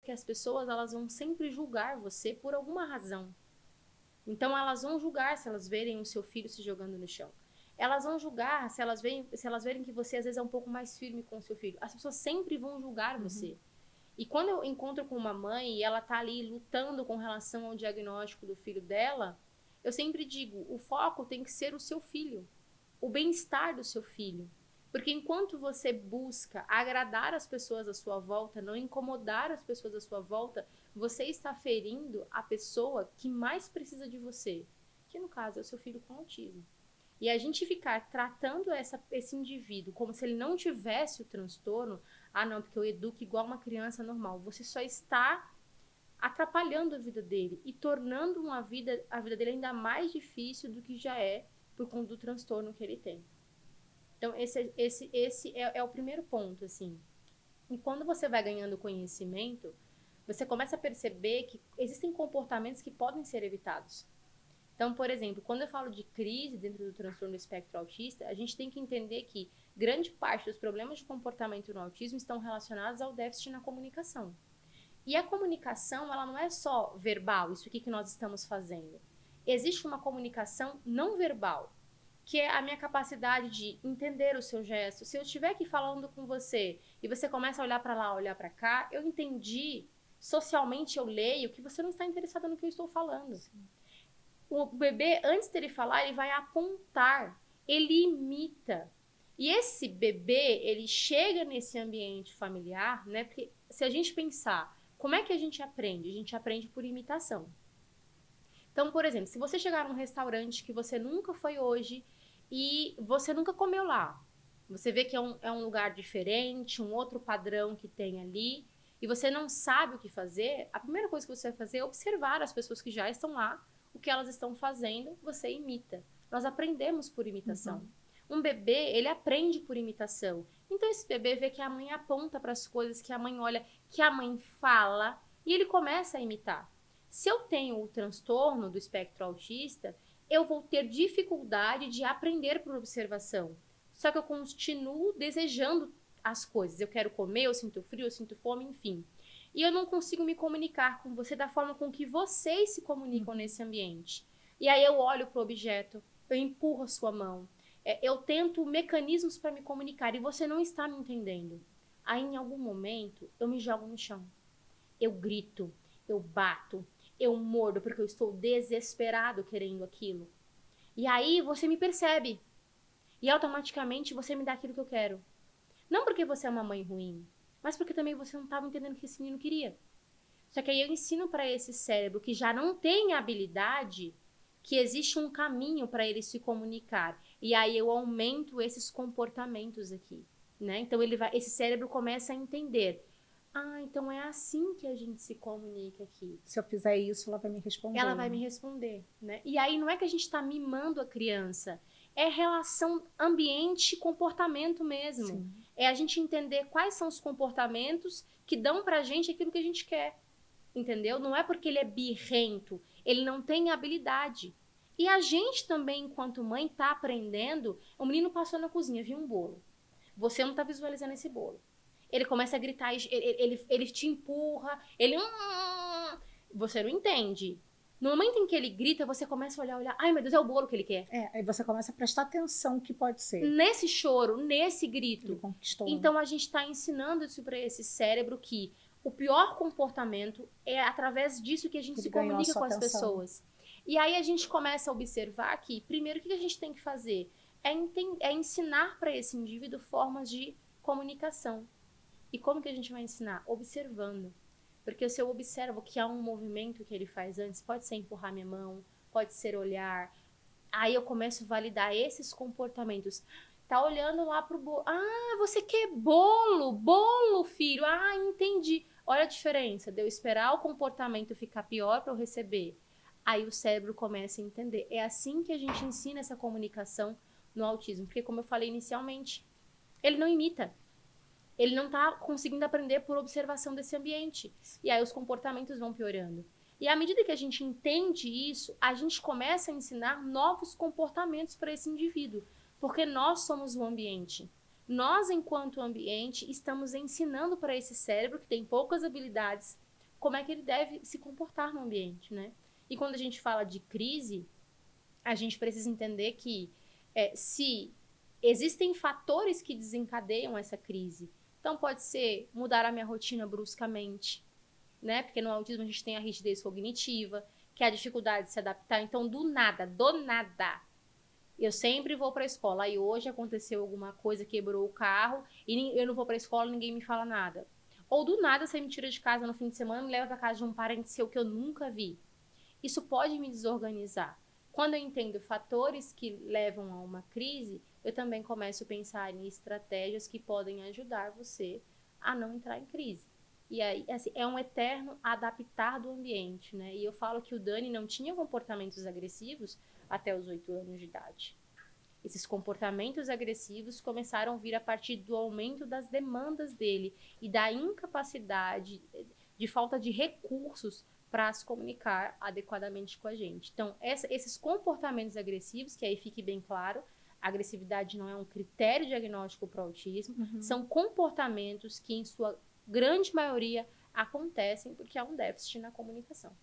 que as pessoas, elas vão sempre julgar você por alguma razão. Então, elas vão julgar se elas verem o seu filho se jogando no chão. Elas vão julgar se elas verem que você, às vezes, é um pouco mais firme com o seu filho. As pessoas sempre vão julgar você. E quando eu encontro com uma mãe e ela tá ali lutando com relação ao diagnóstico do filho dela, eu sempre digo, o foco tem que ser o seu filho, o bem-estar do seu filho. Porque enquanto você busca agradar as pessoas à sua volta, não incomodar as pessoas à sua volta, você está ferindo a pessoa que mais precisa de você, que no caso é o seu filho com autismo. E a gente ficar tratando esse indivíduo como se ele não tivesse o transtorno, ah não, porque eu educo igual uma criança normal, você só está atrapalhando a vida dele e tornando a vida dele ainda mais difícil do que já é por conta do transtorno que ele tem. Então, esse é o primeiro ponto, assim. E quando você vai ganhando conhecimento, você começa a perceber que existem comportamentos que podem ser evitados. Então, por exemplo, quando eu falo de crise dentro do transtorno do espectro autista, a gente tem que entender que grande parte dos problemas de comportamento no autismo estão relacionados ao déficit na comunicação. E a comunicação, ela não é só verbal, isso aqui que nós estamos fazendo. Existe uma comunicação não verbal, que é a minha capacidade de entender o seu gesto. Se eu estiver aqui falando com você e você começa a olhar para lá, olhar para cá, eu entendi, socialmente eu leio que você não está interessada no que eu estou falando. Sim. O bebê, antes dele falar, ele vai apontar, ele imita. E esse bebê, ele chega nesse ambiente familiar, né? Porque se a gente pensar, como é que a gente aprende? A gente aprende por imitação. Então, por exemplo, se você chegar num restaurante que você nunca foi hoje e você nunca comeu lá, você vê que é um lugar diferente, um outro padrão que tem ali, e você não sabe o que fazer, a primeira coisa que você vai fazer é observar as pessoas que já estão lá, o que elas estão fazendo, você imita. Nós aprendemos por imitação. Um bebê, ele aprende por imitação. Então, esse bebê vê que a mãe aponta para as coisas, que a mãe olha, que a mãe fala, e ele começa a imitar. Se eu tenho o transtorno do espectro autista, eu vou ter dificuldade de aprender por observação. Só que eu continuo desejando as coisas. Eu quero comer, eu sinto frio, eu sinto fome, enfim. E eu não consigo me comunicar com você da forma com que vocês se comunicam nesse ambiente. E aí eu olho para o objeto, eu empurro a sua mão, eu tento mecanismos para me comunicar e você não está me entendendo. Aí em algum momento eu me jogo no chão. Eu grito, eu bato, eu mordo porque eu estou desesperado querendo aquilo. E aí você me percebe. E automaticamente você me dá aquilo que eu quero. Não porque você é uma mãe ruim, mas porque também você não estava entendendo o que esse menino queria. Só que aí eu ensino para esse cérebro que já não tem habilidade que existe um caminho para ele se comunicar. E aí eu aumento esses comportamentos aqui, né? Então esse cérebro começa a entender. Ah, então é assim que a gente se comunica aqui. Se eu fizer isso, ela vai me responder. Ela vai me responder, né? E aí não é que a gente está mimando a criança, é relação ambiente-comportamento mesmo. Sim. É a gente entender quais são os comportamentos que dão pra gente aquilo que a gente quer, entendeu? Não é porque ele é birrento, ele não tem habilidade. E a gente também, enquanto mãe, tá aprendendo. O menino passou na cozinha, viu um bolo. Você não tá visualizando esse bolo. Ele começa a gritar, ele te empurra, ele... Você não entende. No momento em que ele grita, você começa a olhar, ai meu Deus, é o bolo que ele quer. Aí você começa a prestar atenção que pode ser. Nesse choro, nesse grito. Ele conquistou. Então a gente está ensinando isso para esse cérebro que o pior comportamento é através disso que a gente se comunica com as pessoas. E aí a gente começa a observar que, primeiro, o que a gente tem que fazer? É ensinar para esse indivíduo formas de comunicação. E como que a gente vai ensinar? Observando. Porque se eu observo que há um movimento que ele faz antes, pode ser empurrar minha mão, pode ser olhar. Aí eu começo a validar esses comportamentos. Tá olhando lá pro bolo. Ah, você quer bolo? Bolo, filho. Ah, entendi. Olha a diferença de eu esperar o comportamento ficar pior para eu receber. Aí o cérebro começa a entender. É assim que a gente ensina essa comunicação no autismo. Porque, como eu falei inicialmente, ele não imita. Ele não está conseguindo aprender por observação desse ambiente. E aí os comportamentos vão piorando. E à medida que a gente entende isso, a gente começa a ensinar novos comportamentos para esse indivíduo. Porque nós somos o ambiente. Nós, enquanto ambiente, estamos ensinando para esse cérebro, que tem poucas habilidades, como é que ele deve se comportar no ambiente, né? E quando a gente fala de crise, a gente precisa entender que se existem fatores que desencadeiam essa crise. Então, pode ser mudar a minha rotina bruscamente, né? Porque no autismo a gente tem a rigidez cognitiva, que é a dificuldade de se adaptar. Então, do nada, eu sempre vou para a escola. Aí hoje aconteceu alguma coisa, quebrou o carro, e eu não vou para a escola, ninguém me fala nada. Ou do nada você me tira de casa no fim de semana e me leva para casa de um parente seu que eu nunca vi. Isso pode me desorganizar. Quando eu entendo fatores que levam a uma crise, eu também começo a pensar em estratégias que podem ajudar você a não entrar em crise. E aí, assim, é um eterno adaptar do ambiente, né? E eu falo que o Dani não tinha comportamentos agressivos até os 8 anos de idade. Esses comportamentos agressivos começaram a vir a partir do aumento das demandas dele e da incapacidade, de falta de recursos para se comunicar adequadamente com a gente. Então, esses comportamentos agressivos, que aí fique bem claro, a agressividade não é um critério diagnóstico para o autismo, são comportamentos que, em sua grande maioria, acontecem porque há um déficit na comunicação.